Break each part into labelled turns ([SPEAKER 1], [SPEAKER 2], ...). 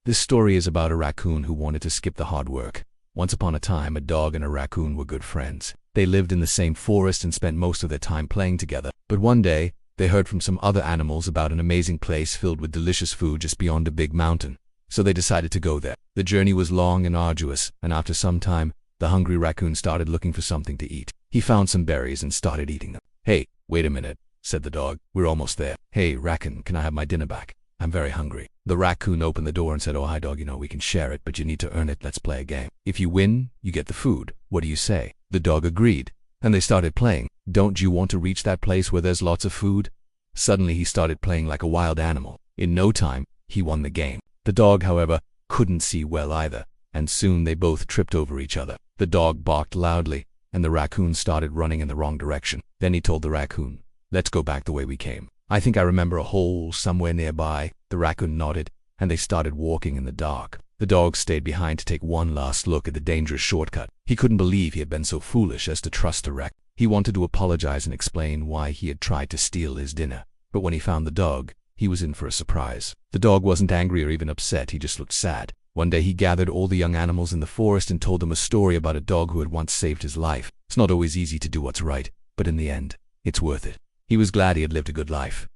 [SPEAKER 1] This story is about a raccoon who wanted to skip the hard work. Once upon a time, a dog and a raccoon were good friends. They lived in the same forest and spent most of their time playing together. But one day, they heard from some other animals about an amazing place filled with delicious food just beyond a big mountain. So they decided to go there. The journey was long and arduous, and after some time, the hungry raccoon started looking for something to eat. He found some berries and started eating them. "Hey, wait a minute," said the dog. "We're almost there." "Hey, Raccoon, can I have my dinner back? I'm very hungry." The raccoon opened the door and said, "Oh, hi dog, we can share it, but you need to earn it. Let's play a game. If you win, you get the food. What do you say?" The dog agreed, and they started playing. "Don't you want to reach that place where there's lots of food?" Suddenly he started playing like a wild animal. In no time, he won the game. The dog, however, couldn't see well either, and soon they both tripped over each other. The dog barked loudly, and the raccoon started running in the wrong direction. Then he told the raccoon, "Let's go back the way we came. I think I remember a hole somewhere nearby." The raccoon nodded, and they started walking in the dark. The dog stayed behind to take one last look at the dangerous shortcut. He couldn't believe he had been so foolish as to trust the wreck. He wanted to apologize and explain why he had tried to steal his dinner. But when he found the dog, he was in for a surprise. The dog wasn't angry or even upset, he just looked sad. One day he gathered all the young animals in the forest and told them a story about a dog who had once saved his life. It's not always easy to do what's right, but in the end, it's worth it. He was glad he had lived a good life,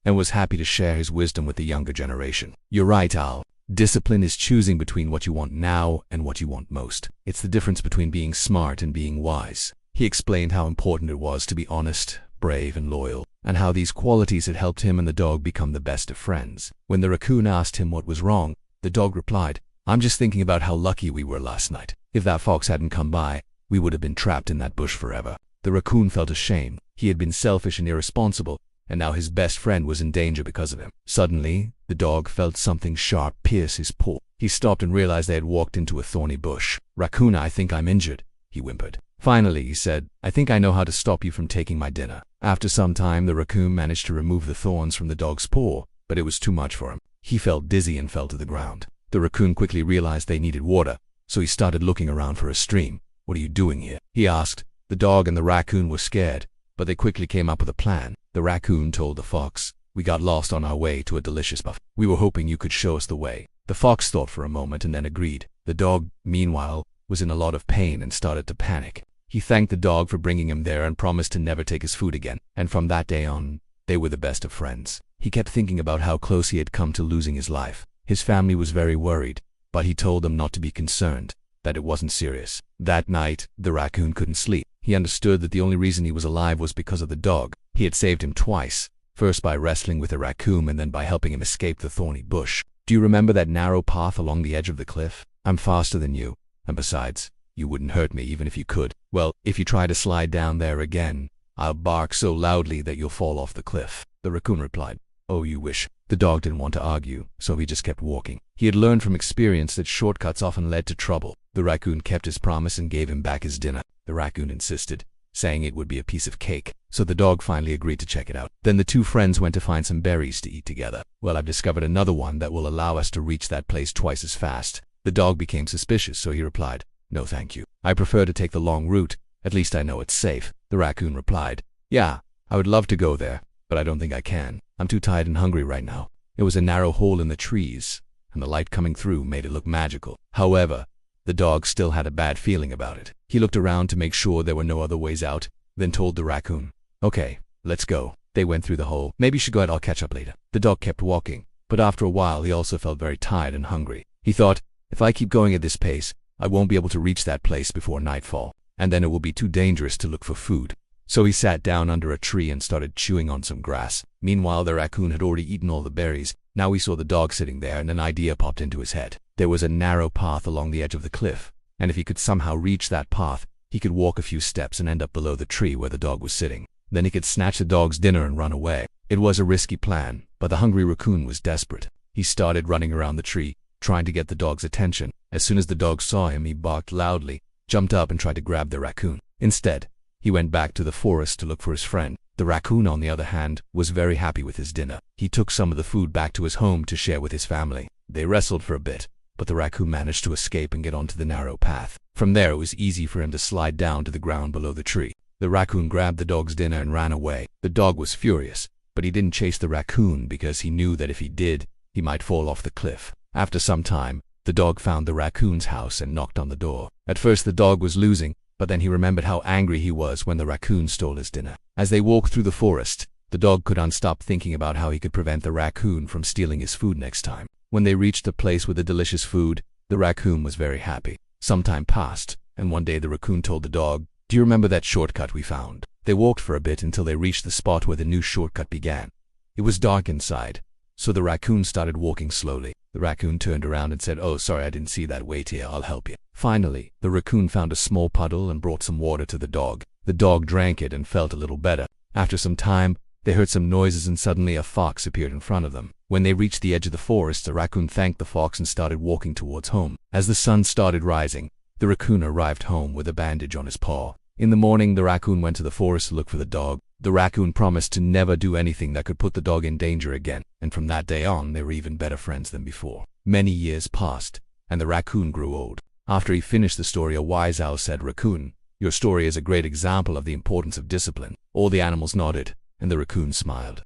[SPEAKER 1] and was happy to share his wisdom with the younger generation. "You're right, Al. Discipline is choosing between what you want now and what you want most. It's the difference between being smart and being wise." He explained how important it was to be honest, brave, and loyal, and how these qualities had helped him and the dog become the best of friends. When the raccoon asked him what was wrong, the dog replied, "I'm just thinking about how lucky we were last night. If that fox hadn't come by, we would have been trapped in that bush forever." The raccoon felt ashamed. He had been selfish and irresponsible, and now his best friend was in danger because of him. Suddenly, the dog felt something sharp pierce his paw. He stopped and realized they had walked into a thorny bush. "Raccoon, I think I'm injured," he whimpered. "Finally," he said, "I think I know how to stop you from taking my dinner." After some time, the raccoon managed to remove the thorns from the dog's paw, but it was too much for him. He felt dizzy and fell to the ground. The raccoon quickly realized they needed water, so he started looking around for a stream. "What are you doing here?" he asked. The dog and the raccoon were scared, but they quickly came up with a plan. The raccoon told the fox, "We got lost on our way to a delicious buffet. We were hoping you could show us the way." The fox thought for a moment and then agreed. The dog, meanwhile, was in a lot of pain and started to panic. He thanked the dog for bringing him there and promised to never take his food again. And from that day on, they were the best of friends. He kept thinking about how close he had come to losing his life. His family was very worried, but he told them not to be concerned, that it wasn't serious. That night, the raccoon couldn't sleep. He understood that the only reason he was alive was because of the dog. He had saved him twice, first by wrestling with the raccoon and then by helping him escape the thorny bush. "Do you remember that narrow path along the edge of the cliff? I'm faster than you, and besides, you wouldn't hurt me even if you could. Well, if you try to slide down there again, I'll bark so loudly that you'll fall off the cliff." The raccoon replied, "Oh, you wish." The dog didn't want to argue, so he just kept walking. He had learned from experience that shortcuts often led to trouble. The raccoon kept his promise and gave him back his dinner. The raccoon insisted, saying it would be a piece of cake, so the dog finally agreed to check it out. Then the two friends went to find some berries to eat together. "Well, I've discovered another one that will allow us to reach that place twice as fast." The dog became suspicious, so he replied, "No thank you. I prefer to take the long route. At least I know it's safe." The raccoon replied, "Yeah, I would love to go there, but I don't think I can. I'm too tired and hungry right now." It was a narrow hole in the trees, and the light coming through made it look magical. However, the dog still had a bad feeling about it. He looked around to make sure there were no other ways out, then told the raccoon, "Okay, let's go." They went through the hole. "Maybe you should go ahead, I'll catch up later." The dog kept walking, but after a while he also felt very tired and hungry. He thought, "If I keep going at this pace, I won't be able to reach that place before nightfall, and then it will be too dangerous to look for food." So he sat down under a tree and started chewing on some grass. Meanwhile, the raccoon had already eaten all the berries. Now he saw the dog sitting there, and an idea popped into his head. There was a narrow path along the edge of the cliff, and if he could somehow reach that path, he could walk a few steps and end up below the tree where the dog was sitting. Then he could snatch the dog's dinner and run away. It was a risky plan, but the hungry raccoon was desperate. He started running around the tree, trying to get the dog's attention. As soon as the dog saw him, he barked loudly, jumped up and tried to grab the raccoon. Instead, he went back to the forest to look for his friend. The raccoon, on the other hand, was very happy with his dinner. He took some of the food back to his home to share with his family. They wrestled for a bit, but the raccoon managed to escape and get onto the narrow path. From there, it was easy for him to slide down to the ground below the tree. The raccoon grabbed the dog's dinner and ran away. The dog was furious, but he didn't chase the raccoon because he knew that if he did, he might fall off the cliff. After some time, the dog found the raccoon's house and knocked on the door. At first the dog was losing, but then he remembered how angry he was when the raccoon stole his dinner. As they walked through the forest, the dog couldn't stop thinking about how he could prevent the raccoon from stealing his food next time. When they reached the place with the delicious food, the raccoon was very happy. Some time passed, and one day the raccoon told the dog, "Do you remember that shortcut we found?" They walked for a bit until they reached the spot where the new shortcut began. It was dark inside, so the raccoon started walking slowly. The raccoon turned around and said, "Oh, sorry, I didn't see that. Wait here, I'll help you." Finally, the raccoon found a small puddle and brought some water to the dog. The dog drank it and felt a little better. After some time, they heard some noises and suddenly a fox appeared in front of them. When they reached the edge of the forest, the raccoon thanked the fox and started walking towards home. As the sun started rising, the raccoon arrived home with a bandage on his paw. In the morning, the raccoon went to the forest to look for the dog. The raccoon promised to never do anything that could put the dog in danger again, and from that day on, they were even better friends than before. Many years passed, and the raccoon grew old. After he finished the story, a wise owl said, "Raccoon, your story is a great example of the importance of discipline." All the animals nodded, and the raccoon smiled.